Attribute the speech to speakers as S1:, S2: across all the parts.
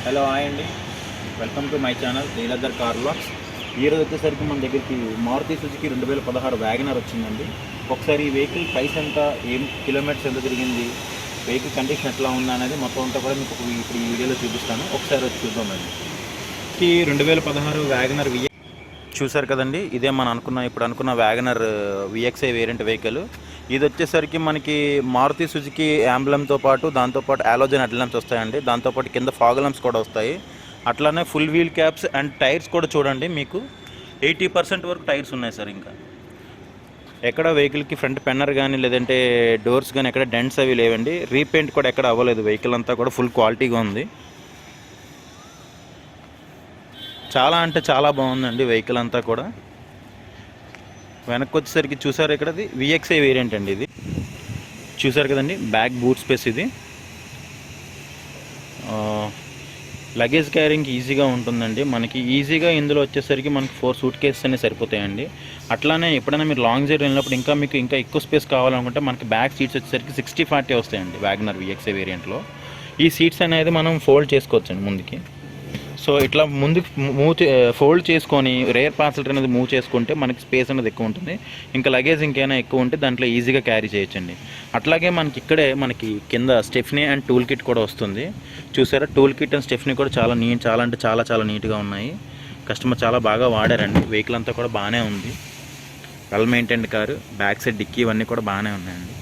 S1: Hello hi అండి, welcome to my channel Leeladhar car vlogs. ఈరోజు వచ్చేసరికి మన దగ్గరికి మారుతి సుజుకి 2016 వ్యాగనర్ వచ్చిందండి. ఒకసారి ఈ వెహికల్ ప్రైస్ ఎంత, ఏం కిలోమీటర్స్ ఎంత తిరిగింది, వెహికల్ కండిషన్ ఎట్లా ఉందా అనేది మొత్తం అంతా కూడా మీకు ఇప్పుడు ఈ వీడియోలో చూపిస్తాను. ఒకసారి వచ్చి చూద్దామండి. ఈ 2016 వ్యాగనర్ చూసారు కదండి, ఇదే మనం ఇప్పుడు అనుకున్న వ్యాగనర్ విఎక్స్ఐ వేరియంట్ వెహికల్. ఇది వచ్చేసరికి మనకి మారుతి సుజుకి యాంబ్లమ్తో పాటు దాంతోపాటు ఆలోజన్ హెడ్లాంప్స్ వస్తాయండి. దాంతోపాటు కింద ఫాగ్ ల్యాంప్స్ కూడా వస్తాయి. అట్లానే full wheel caps and tyres కూడా చూడండి, మీకు 80% వరకు టైర్స్ ఉన్నాయి సార్. ఇంకా ఎక్కడ వెహికల్కి ఫ్రంట్ పెన్నర్ కానీ లేదంటే డోర్స్ కానీ ఎక్కడ డెంట్స్ అవి లేవండి. రీపెయింట్ కూడా ఎక్కడ అవ్వలేదు. వెహికల్ అంతా కూడా ఫుల్ క్వాలిటీగా ఉంది. చాలా అంటే చాలా బాగుందండి వెహికల్ అంతా కూడా. వెనక్కి వచ్చేసరికి చూసారు, ఇక్కడది విఎక్స్ఐ వేరియంట్ అండి. ఇది చూసారు కదండి, బ్యాక్ బూట్ స్పేస్. ఇది లగేజ్ క్యారింగ్కి ఈజీగా ఉంటుందండి. మనకి ఈజీగా ఇందులో వచ్చేసరికి మనకి 4 సూట్ కేసెస్ అనేవి సరిపోతాయండి. అట్లానే ఎప్పుడైనా మీరు లాంగ్ జర్నీ వెళ్ళినప్పుడు ఇంకా ఎక్కువ స్పేస్ కావాలనుకుంటే మనకి బ్యాక్ సీట్స్ వచ్చేసరికి 60-40 వస్తాయండి వ్యాగనర్ విఎక్స్ఐ వేరియంట్లో. ఈ సీట్స్ అనేది మనం ఫోల్డ్ చేసుకోవచ్చండి ముందుకి. సో ఇట్లా ముందుకు ఫోల్డ్ చేసుకొని రేర్ పార్సల్ అనేది మూవ్ చేసుకుంటే మనకి స్పేస్ అనేది ఎక్కువ ఉంటుంది. ఇంకా లగేజ్ ఇంకైనా ఎక్కువ ఉంటే దాంట్లో ఈజీగా క్యారీ చేయొచ్చండి. అట్లాగే మనకి ఇక్కడే మనకి కింద స్టెఫ్నీ అండ్ టూల్ కిట్ కూడా వస్తుంది. చూసారా, టూల్ కిట్ అండ్ స్టెఫ్నీ కూడా చాలా అంటే చాలా నీట్గా ఉన్నాయి. కస్టమర్ చాలా బాగా వాడారండి. వెహికల్ అంతా కూడా బాగానే ఉంది. Well maintained car. Back side డిక్కీ ఇవన్నీ కూడా బాగానే ఉన్నాయండి.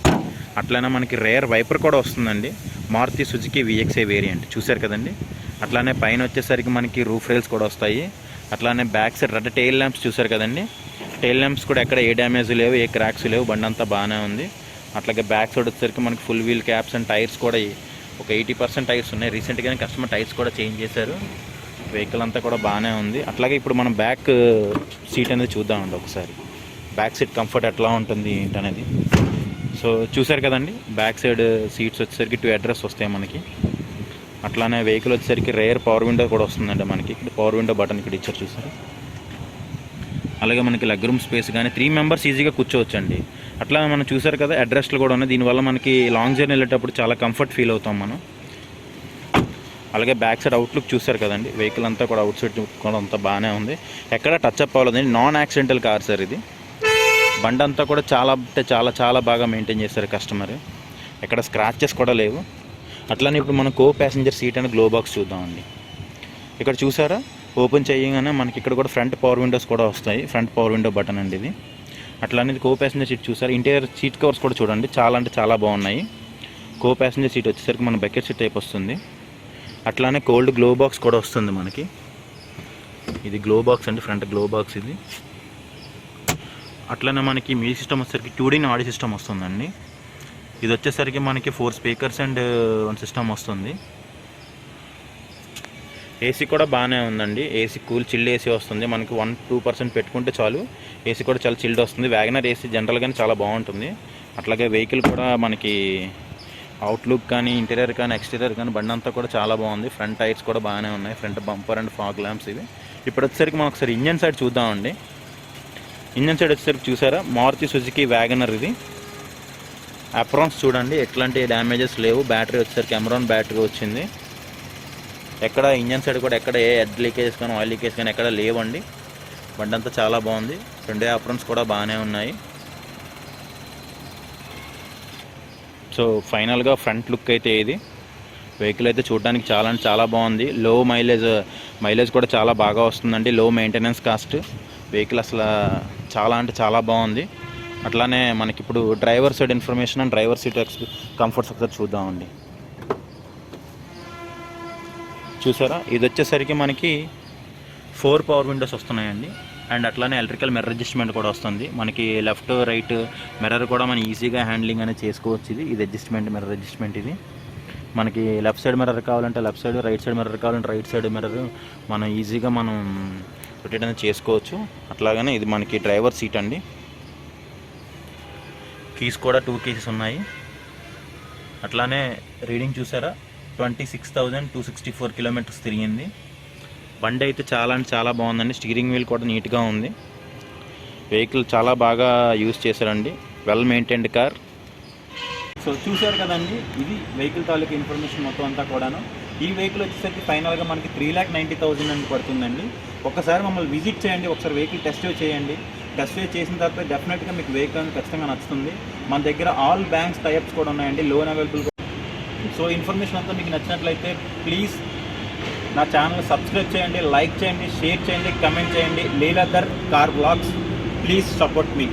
S1: అట్లనే మనకి రేర్ వైపర్ కూడా వస్తుందండి మారుతి సుజుకి విఎక్స్ఐ వేరియంట్. చూసారు కదండి. అట్లానే పైన వచ్చేసరికి మనకి రూఫ్ రైల్స్ కూడా వస్తాయి. అట్లానే back side red tile lamps చూసారు కదండి. టైల్ ల్యాంప్స్ కూడా ఎక్కడ ఏ డ్యామేజ్ లేవు, ఏ క్రాక్స్ లేవు. బండి అంతా బాగానే ఉంది. అట్లాగే బ్యాక్ సైడ్ వచ్చేసరికి మనకి full wheel caps and tyres కూడా ఒక 80% టైర్స్ ఉన్నాయి. రీసెంట్గానే కస్టమర్ టైర్స్ కూడా చేంజ్ చేశారు. వెహికల్ అంతా కూడా బాగానే ఉంది. అట్లాగే ఇప్పుడు మనం బ్యాక్ సీట్ అనేది చూద్దామండి ఒకసారి. బ్యాక్ సీట్ కంఫర్ట్ ఎట్లా ఉంటుంది ఏంటనేది. సో చూసారు కదండి, బ్యాక్ సైడ్ సీట్స్ వచ్చేసరికి 2 అడ్రస్ వస్తాయి మనకి. అట్లానే వెహికల్ వచ్చేసరికి రేర్ పవర్ విండో కూడా వస్తుందండి మనకి. ఇక్కడ పవర్ విండో బటన్ ఇక్కడ ఇచ్చారు చూసారు. అలాగే మనకి లెగ్ రూమ్ స్పేస్ కానీ 3 మెంబర్స్ ఈజీగా కూర్చోవచ్చండి. అట్లా మనం చూసారు కదా, అడ్రస్లు కూడా ఉన్నాయి. దీనివల్ల మనకి లాంగ్ జర్నీ వెళ్ళేటప్పుడు చాలా కంఫర్ట్ ఫీల్ అవుతాం మనం. అలాగే బ్యాక్ సైడ్ అవుట్లుక్ చూసారు కదండి. వెహికల్ అంతా కూడా అవుట్ సైడ్ కూడా అంతా బాగానే ఉంది. ఎక్కడ టచ్ అప్ అవ్వలేదండి. నాన్ యాక్సిడెంటల్ కార్ సార్ ఇది. బండి అంతా కూడా చాలా బాగా మెయింటైన్ చేశారు కస్టమర్. ఎక్కడ స్క్రాచెస్ కూడా లేవు. అట్లానే ఇప్పుడు మనం co passenger seat and glow box చూద్దామండి. ఇక్కడ చూసారా, ఓపెన్ చేయగానే మనకి ఇక్కడ కూడా ఫ్రంట్ పవర్ విండోస్ కూడా వస్తాయి. ఫ్రంట్ పవర్ విండో బటన్ అండి ఇది. అట్లానే కో ప్యాసింజర్ సీట్ చూసారు. ఇంటీరియర్ సీట్ కవర్స్ కూడా చూడండి, చాలా బాగున్నాయి. కో ప్యాసింజర్ సీట్ వచ్చేసరికి మన బకెట్ సీట్ టైప్ వస్తుంది. అట్లానే కోల్డ్ గ్లో బాక్స్ కూడా వస్తుంది మనకి. ఇది గ్లో బాక్స్ అండి, ఫ్రంట్ గ్లో బాక్స్ ఇది. అట్లనే మనకి మ్యూజిక్ సిస్టమ్ వచ్చేసరికి 2D ఆడియో సిస్టమ్ వస్తుందండి. ఇది వచ్చేసరికి మనకి 4 స్పీకర్స్ అండ్ 1 సిస్టమ్ వస్తుంది. ఏసీ కూడా బాగానే ఉందండి. ఏసీ కూల్ చిల్డ్ ఏసీ వస్తుంది మనకి. 1-2% పెట్టుకుంటే చాలు, ఏసీ కూడా చాలా చిల్డ్ వస్తుంది. వ్యాగనర్ ఏసీ జనరల్గానే చాలా బాగుంటుంది. అట్లాగే వెహికల్ కూడా మనకి అవుట్లుక్ కానీ ఇంటీరియర్ కానీ ఎక్స్టీరియర్ కానీ బండి అంతా కూడా చాలా బాగుంది. ఫ్రంట్ టైర్స్ కూడా బాగానే ఉన్నాయి. Front bumper and fog lamps ఇవి. ఇప్పుడు వచ్చేసరికి మనం ఒకసారి ఇంజన్ సైడ్ చూద్దామండి. ఇంజన్ సైడ్ వచ్చేసరికి చూసారా, మారుతి సుజుకి వ్యాగనర్ ఇది. అప్రాన్స్ చూడండి, ఎట్లాంటి డ్యామేజెస్ లేవు. బ్యాటరీ వచ్చేసరికి ఎమరాన్ బ్యాటరీ వచ్చింది. ఎక్కడ ఇంజన్ సైడ్ కూడా ఎక్కడ ఏ హెడ్ లీకేజెస్ కానీ ఆయిల్ లీకేజ్ కానీ ఎక్కడ లేవండి. బండి అంతా చాలా బాగుంది. 2 అప్రాన్స్ కూడా బాగానే ఉన్నాయి. సో ఫైనల్గా ఫ్రంట్ లుక్ అయితే ఇది. వెహికల్ అయితే చూడడానికి చాలా బాగుంది. లో మైలేజ్ కూడా చాలా బాగా వస్తుందండి. లో మెయింటెనెన్స్ కాస్ట్. వెహికల్ అసలు చాలా బాగుంది. అట్లానే మనకి ఇప్పుడు driver side information and driver seat comforts ఒకసారి చూద్దామండి. చూసారా, ఇది వచ్చేసరికి మనకి 4 పవర్ విండోస్ వస్తున్నాయండి. అండ్ అట్లానే ఎలక్ట్రికల్ మిర్రర్ అడ్జస్ట్మెంట్ కూడా వస్తుంది మనకి. లెఫ్ట్ రైట్ మిర్రర్ కూడా మనం ఈజీగా హ్యాండ్లింగ్ అనేది చేసుకోవచ్చు. ఇది మిర్రర్ అడ్జస్ట్మెంట్. ఇది మనకి లెఫ్ట్ సైడ్ మిర్రర్ కావాలంటే left side, right side mirror కావాలంటే రైట్ సైడ్ మిర్రర్ మనం ఈజీగా రొటేట్ అనేది చేసుకోవచ్చు. అట్లాగనే ఇది మనకి డ్రైవర్ సీట్ అండి. కీస్ కూడా 2 కీస్ ఉన్నాయి. అట్లానే రీడింగ్ చూసారా, 26,264 కిలోమీటర్స్ తిరిగింది. బండి అయితే చాలా బాగుందండి. స్టీరింగ్ వీల్ కూడా నీట్గా ఉంది. వెహికల్ చాలా బాగా యూజ్ చేశారండి. Well maintained car. సో చూసారు కదండి, ఇది వెహికల్ తాలూకు ఇన్ఫర్మేషన్ మొత్తం అంతా కూడాను. ఈ వెహికల్ వచ్చేసరికి ఫైనల్గా మనకి 3,90,000 అని పడుతుందండి. ఒకసారి మమ్మల్ని విజిట్ చేయండి, ఒకసారి వెహికల్ టెస్ట్ డ్రైవ్ చేయండి. టెస్ట్ డ్రైవ్ చేసిన తర్వాత డెఫినెట్గా మీకు వెహికల్ ఖచ్చితంగా నచ్చుతుంది. మన దగ్గర ఆల్ బ్యాంక్స్ టైప్స్ కూడా ఉన్నాయండి, లోన్ అవైలబుల్. సో ఇన్ఫర్మేషన్ అంతా మీకు నచ్చినట్లయితే ప్లీజ్ నా ఛానల్ సబ్స్క్రైబ్ చేయండి, లైక్ చేయండి, షేర్ చేయండి, కమెంట్ చేయండి. Leeladhar car blogs, please support me.